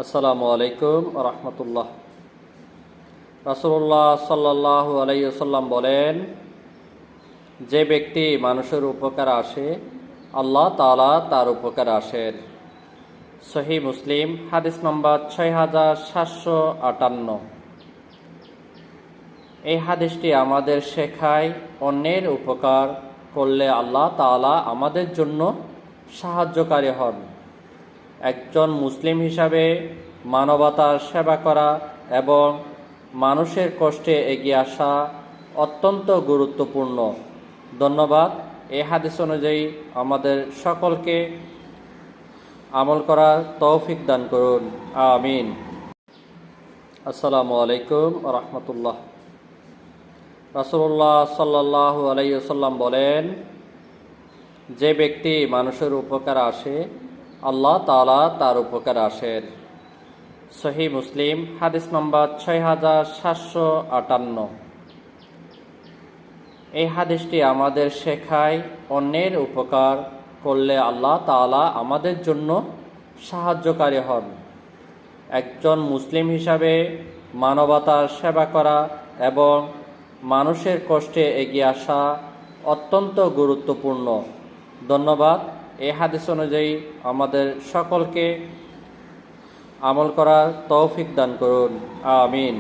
আসসালামু আলাইকুম রহমতুল্লাহ। রাসূলুল্লাহ সাল্লাল্লাহু আলাইহি ওয়াসাল্লাম বলেন, যে ব্যক্তি মানুষের উপকার আসে আল্লাহ তাআলা তার উপকার আসেন। সহিহ মুসলিম হাদিস নম্বর 6758। এই হাদিসটি আমাদের শেখায় অন্যের উপকার করলে আল্লাহ তাআলা আমাদের জন্য সাহায্যকারী হন। একজন মুসলিম হিসাবে মানবতার সেবা করা এবং মানুষের কষ্টে এগিয়ে আসা অত্যন্ত গুরুত্বপূর্ণ। ধন্যবাদ। এই হাদিস অনুযায়ী আমাদের সকলকে আমল করার তৌফিক দান করুন, আমিন। আসসালামু আলাইকুম রহমতুল্লাহ। রাসূলুল্লাহ সাল্লাল্লাহু আলাইহি ওয়াসাল্লাম বলেন, যে ব্যক্তি মানুষের উপকার আসে আল্লাহ তাআলা তার উপকার আসেন। সহিহ মুসলিম হাদিস নম্বর 6758। এই হাদিসটি আমাদের শেখায় অন্যের উপকার করলে আল্লাহ তাআলা আমাদের জন্য সাহায্যকারী হন। একজন মুসলিম হিসাবে মানবতার সেবা করা এবং মানুষের কষ্টে এগিয়ে আসা অত্যন্ত গুরুত্বপূর্ণ। ধন্যবাদ। এই হাদিস অনুযায়ী আমাদের সকলকে আমল করার তৌফিক দান করুন, আমিন।